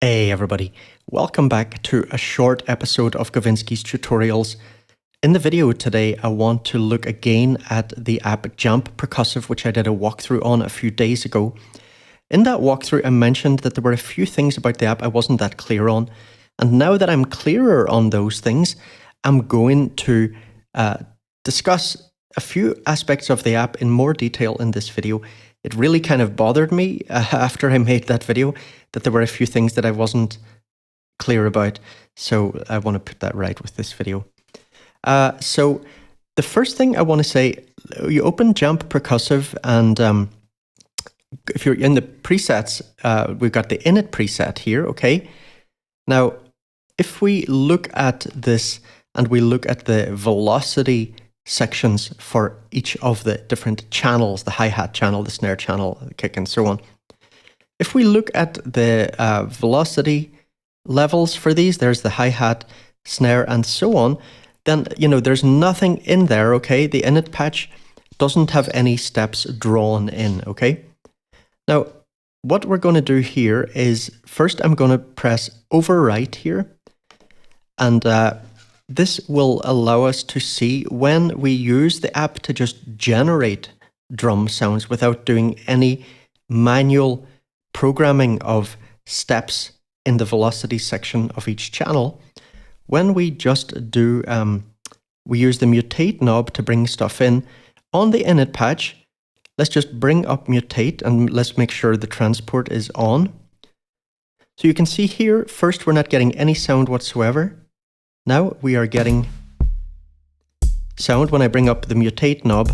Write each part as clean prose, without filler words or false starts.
Hey everybody, welcome back to a short episode of Gavinsky's Tutorials. In the video today, I want to look again at the app jAmp Percussive, which I did a walkthrough on a few days ago. In that walkthrough, I mentioned that there were a few things about the app I wasn't that clear on. And now that I'm clearer on those things, I'm going to discuss a few aspects of the app in more detail in this video. It really kind of bothered me after I made that video that there were a few things that I wasn't clear about. So I want to put that right with this video. So the first thing I want to say, you open jAmp Percussive and if you're in the presets, we've got the init preset here, okay? Now, if we look at this and we look at the velocity sections for each of the different channels, the hi-hat channel, the snare channel, the kick, and so on. If we look at the velocity levels for these, there's the hi-hat, snare, and so on, then, there's nothing in there, okay? The init patch doesn't have any steps drawn in, okay? Now, what we're going to do here is, first I'm going to press overwrite here, and this will allow us to see when we use the app to just generate drum sounds without doing any manual programming of steps in the velocity section of each channel. When we just do, we use the mutate knob to bring stuff in. On the init patch, let's just bring up mutate and let's make sure the transport is on. So you can see here, first we're not getting any sound whatsoever. Now we are getting sound when I bring up the mutate knob.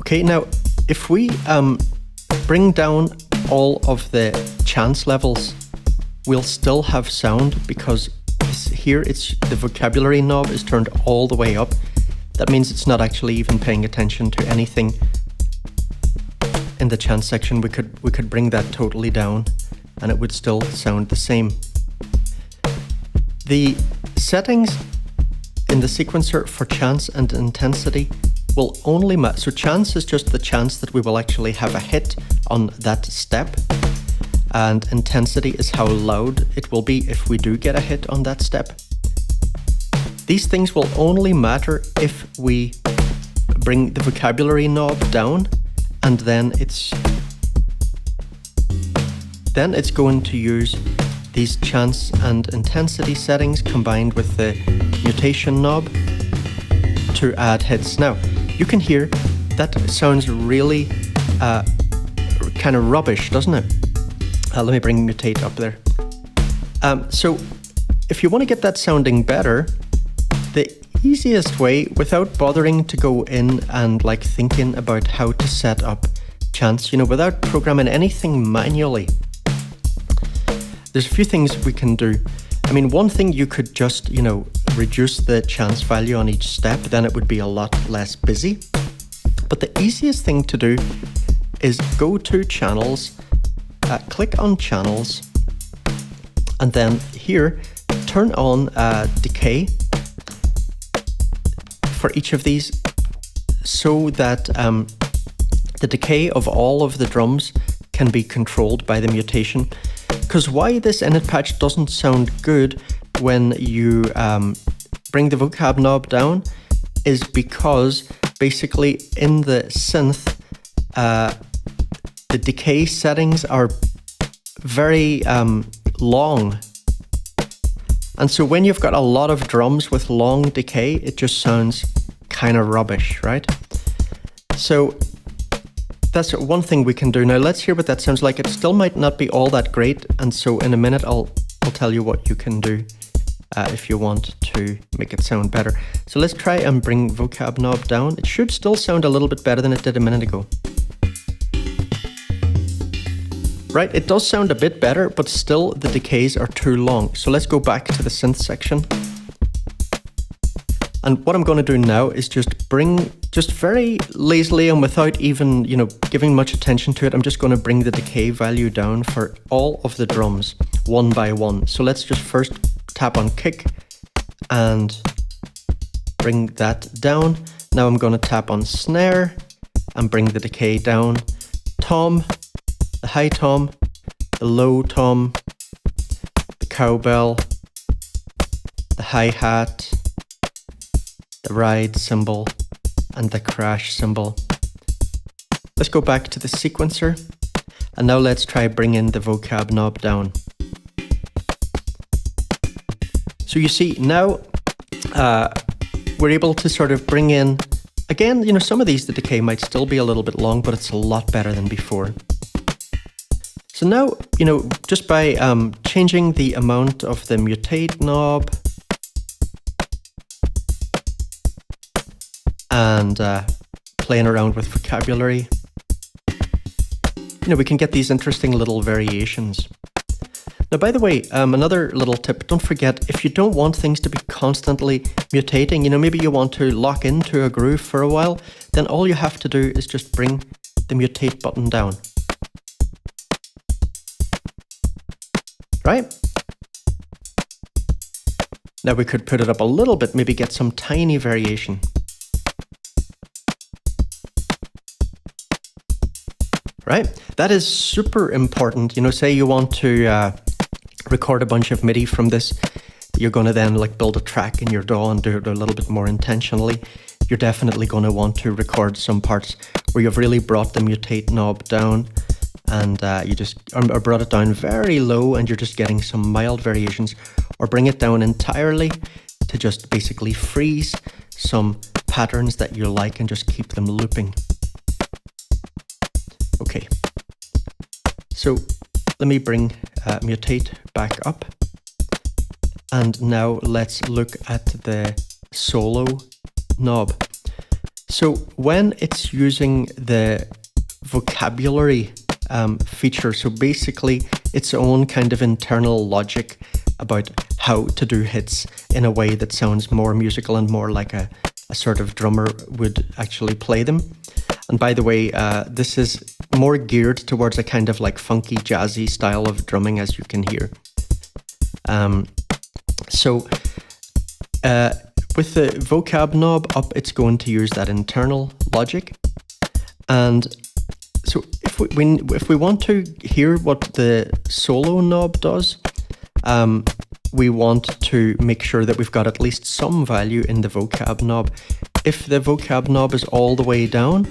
Okay, now if we bring down all of the chance levels, we'll still have sound because here the vocabulary knob is turned all the way up. That means it's not actually even paying attention to anything in the chance section. We could bring that totally down and it would still sound the same. The settings in the sequencer for chance and intensity will only match. So chance is just the chance that we will actually have a hit on that step, and intensity is how loud it will be if we do get a hit on that step. These things will only matter if we bring the vocabulary knob down, and then it's going to use these chance and intensity settings combined with the mutation knob to add hits. Now, you can hear that sounds really kind of rubbish, doesn't it? Let me bring mutate up there. So if you want to get that sounding better, the easiest way, without bothering to go in and thinking about how to set up chance, without programming anything manually, there's a few things we can do. I mean, one thing, you could just, reduce the chance value on each step, then it would be a lot less busy. But the easiest thing to do is go to channels, click on channels, and then here, turn on decay for each of these so that the decay of all of the drums can be controlled by the mutation. Because why this init patch doesn't sound good when you bring the vocab knob down is because basically in the synth, the decay settings are very long. And so when you've got a lot of drums with long decay, it just sounds kind of rubbish, right? So that's one thing we can do. Now let's hear what that sounds like. It still might not be all that great, and so in a minute I'll tell you what you can do if you want to make it sound better. So let's try and bring vocab knob down. It should still sound a little bit better than it did a minute ago. Right, it does sound a bit better, but still the decays are too long. So let's go back to the synth section. And what I'm going to do now is just very lazily and without even, giving much attention to it, I'm just going to bring the decay value down for all of the drums, one by one. So let's just first tap on kick and bring that down. Now I'm going to tap on snare and bring the decay down. Tom, high tom, the low tom, the cowbell, the hi-hat, the ride cymbal, and the crash cymbal. Let's go back to the sequencer, and now let's try bringing the vocab knob down. So you see now we're able to sort of bring in, again, you know, some of these, the decay might still be a little bit long, but it's a lot better than before. So now, you know, just by changing the amount of the mutate knob and playing around with vocabulary, you know, we can get these interesting little variations. Now, by the way, another little tip, don't forget, if you don't want things to be constantly mutating, you know, maybe you want to lock into a groove for a while, then all you have to do is just bring the mutate button down. Right? Now we could put it up a little bit, maybe get some tiny variation. Right? That is super important. You know, say you want to record a bunch of MIDI from this, you're going to then like build a track in your DAW and do it a little bit more intentionally. You're definitely going to want to record some parts where you've really brought the mutate knob down and you just or brought it down very low and you're just getting some mild variations, or bring it down entirely to just basically freeze some patterns that you like and just keep them looping. Okay, so let me bring mutate back up, and now let's look at the solo knob. So when it's using the vocabulary feature, so basically its own kind of internal logic about how to do hits in a way that sounds more musical and more like a sort of drummer would actually play them. And by the way, this is more geared towards a kind of like funky jazzy style of drumming, as you can hear. So with the vocab knob up, it's going to use that internal logic. And so if we want to hear what the solo knob does, we want to make sure that we've got at least some value in the vocab knob. If the vocab knob is all the way down,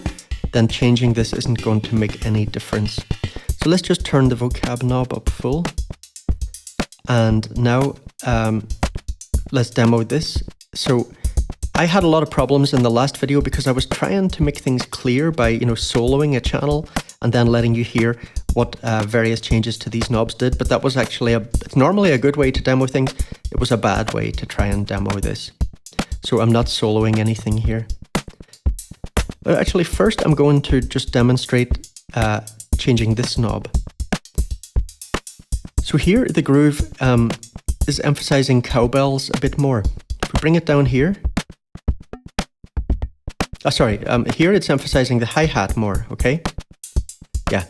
then changing this isn't going to make any difference. So let's just turn the vocab knob up full. And now let's demo this. So I had a lot of problems in the last video because I was trying to make things clear by, you know, soloing a channel and then letting you hear what various changes to these knobs did. But that was actually it's normally a good way to demo things. It was a bad way to try and demo this. So I'm not soloing anything here. Actually, first I'm going to just demonstrate changing this knob. So here the groove is emphasizing cowbells a bit more. If we bring it down here, here it's emphasizing the hi-hat more, okay? Yeah.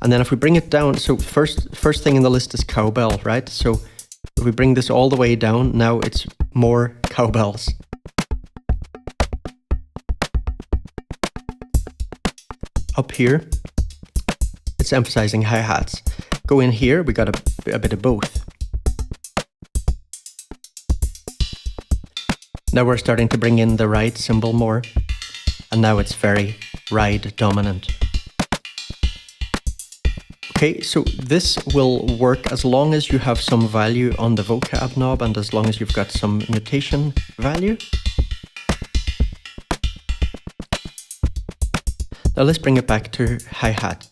And then if we bring it down, so first thing in the list is cowbell, right? So if we bring this all the way down, now it's more cowbells. Up here, it's emphasizing hi-hats. Go in here, we got a bit of both. Now we're starting to bring in the ride cymbal more, and now it's very ride dominant. Okay, so this will work as long as you have some value on the vocab knob and as long as you've got some mutation value. Now let's bring it back to hi-hat.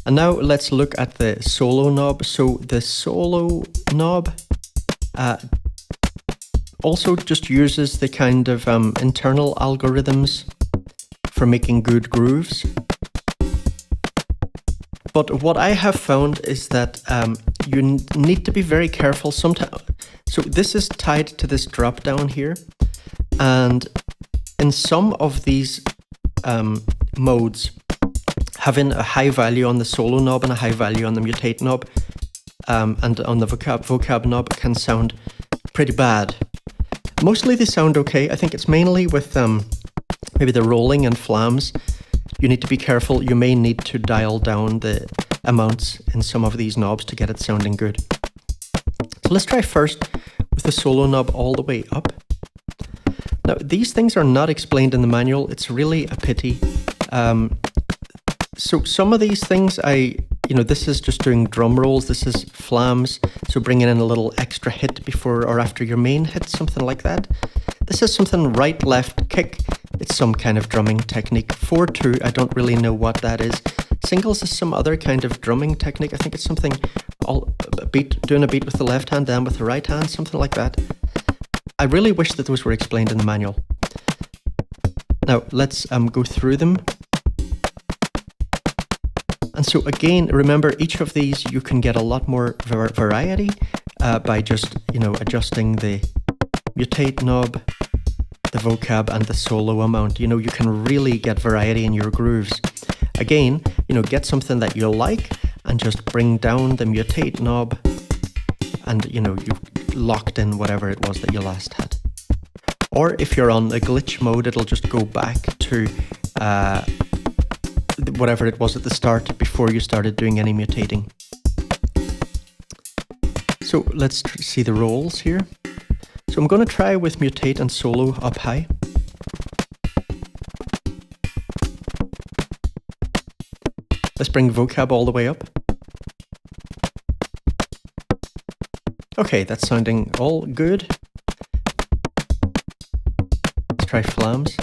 And now let's look at the solo knob. So the solo knob also just uses the kind of internal algorithms for making good grooves. But what I have found is that you need to be very careful sometimes. So this is tied to this drop down here. And in some of these modes, having a high value on the solo knob and a high value on the mutate knob and on the vocab knob can sound pretty bad. Mostly they sound okay. I think it's mainly with maybe the rolling and flams. You need to be careful. You may need to dial down the amounts in some of these knobs to get it sounding good. So let's try first with the solo knob all the way up. Now, these things are not explained in the manual. It's really a pity. So some of these things this is just doing drum rolls. This is flams. So bringing in a little extra hit before or after your main hit, something like that. This is something right, left, kick. It's some kind of drumming technique. 4/2, I don't really know what that is. Singles is some other kind of drumming technique. I think it's something doing a beat with the left hand, then with the right hand, something like that. I really wish that those were explained in the manual. Now, let's go through them. And so again, remember, each of these you can get a lot more variety by just, adjusting the mutate knob, the vocab, and the solo amount. You can really get variety in your grooves. Again, get something that you like and just bring down the mutate knob and, you've locked in whatever it was that you last had. Or if you're on a glitch mode, it'll just go back to whatever it was at the start before you started doing any mutating. So let's see the rolls here. So I'm going to try with mutate and solo up high. Let's bring vocab all the way up. Okay, that's sounding all good. Let's try flams.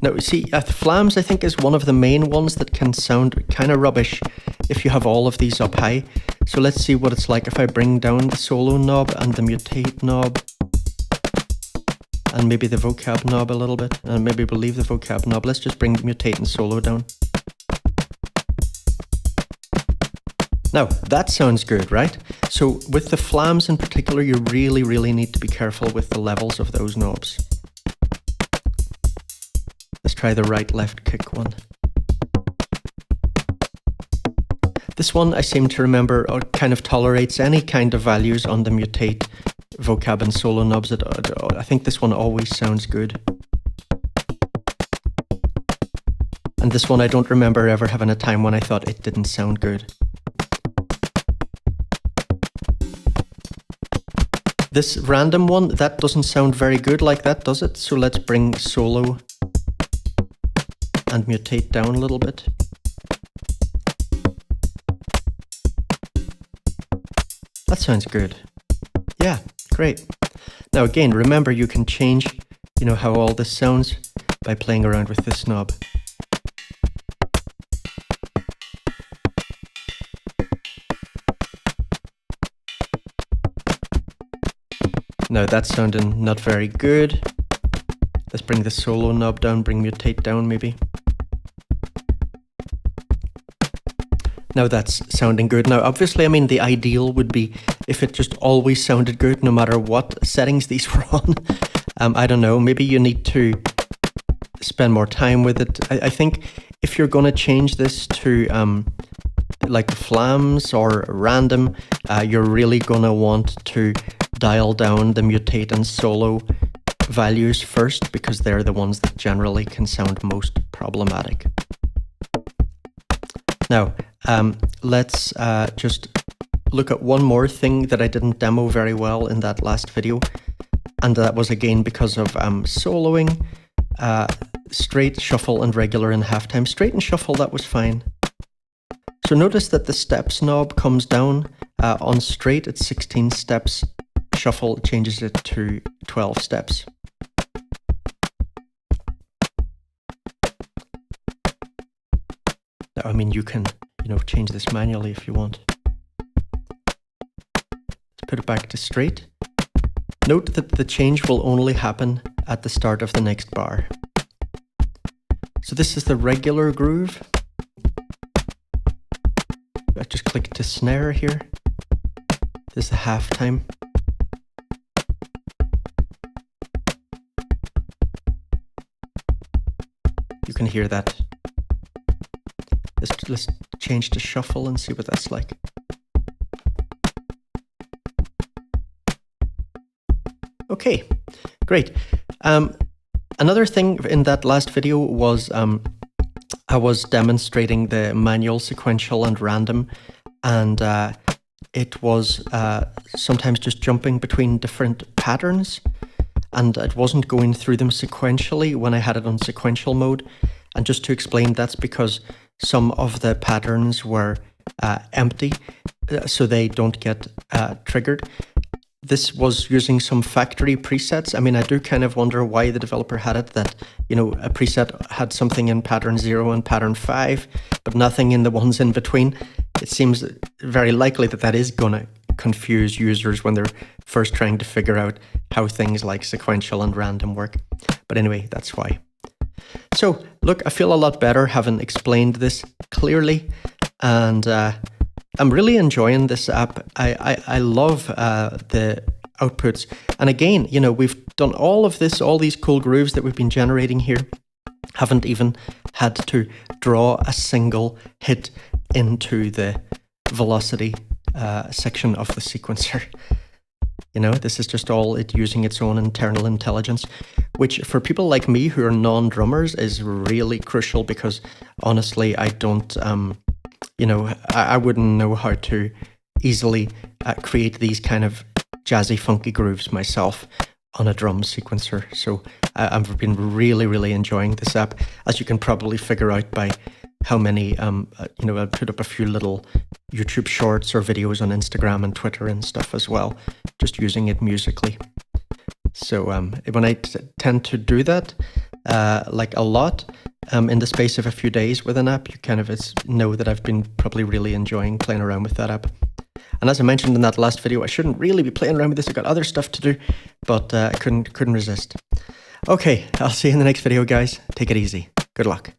Now, see, flams I think is one of the main ones that can sound kind of rubbish if you have all of these up high. So let's see what it's like if I bring down the solo knob and the mutate knob and maybe the vocab knob a little bit, and maybe we'll leave the vocab knob. Let's just bring mutate and solo down. Now, that sounds good, right? So with the flams in particular, you really, really need to be careful with the levels of those knobs. Let's try the right-left kick one. This one I seem to remember kind of tolerates any kind of values on the mutate, vocab and solo knobs. I think this one always sounds good. And this one I don't remember ever having a time when I thought it didn't sound good. This random one, that doesn't sound very good like that, does it? So let's bring solo and mutate down a little bit. That sounds good. Yeah, great. Now again, remember you can change, how all this sounds by playing around with this knob. Now that's sounding not very good. Let's bring the solo knob down, bring mutate down maybe. Now that's sounding good. Now obviously, the ideal would be if it just always sounded good no matter what settings these were on. I don't know, maybe you need to spend more time with it. I think if you're going to change this to like flams or random, you're really going to want to dial down the mutate and solo values first, because they're the ones that generally can sound most problematic. Now, let's just look at one more thing that I didn't demo very well in that last video, and that was again because of soloing, straight, shuffle, and regular in halftime. Straight and shuffle, that was fine. So notice that the steps knob comes down. On straight, it's 16 steps. Shuffle changes it to 12 steps. Now, you can, change this manually if you want. Let's put it back to straight. Note that the change will only happen at the start of the next bar. So this is the regular groove. I just click to snare here. This is the halftime. You can hear that. Let's change to shuffle and see what that's like. Okay, great. Another thing in that last video was I was demonstrating the manual, sequential, and random, and it was sometimes just jumping between different patterns, and it wasn't going through them sequentially when I had it on sequential mode. And just to explain, that's because some of the patterns were empty, so they don't get triggered. This was using some factory presets. I mean, I do kind of wonder why the developer had it, that, you know, a preset had something in pattern 0 and pattern 5, but nothing in the ones in between. It seems very likely that that is going to confuse users when they're first trying to figure out how things like sequential and random work. But anyway, that's why. So, look, I feel a lot better having explained this clearly, and I'm really enjoying this app. I love the outputs. And again, you know, we've done all of this, all these cool grooves that we've been generating here. Haven't even had to draw a single hit into the velocity section of the sequencer. You know, this is just all it using its own internal intelligence, which for people like me who are non-drummers is really crucial, because honestly, I don't... you know, I wouldn't know how to easily create these kind of jazzy, funky grooves myself on a drum sequencer. So I've been really enjoying this app, as you can probably figure out by how many, you know, I put up a few little YouTube shorts or videos on Instagram and Twitter and stuff as well, just using it musically. So when I tend to do that, like a lot, in the space of a few days with an app, you kind of know that I've been probably really enjoying playing around with that app. And as I mentioned in that last video, I shouldn't really be playing around with this. I've got other stuff to do, but I couldn't resist. Okay, I'll see you in the next video, guys. Take it easy. Good luck.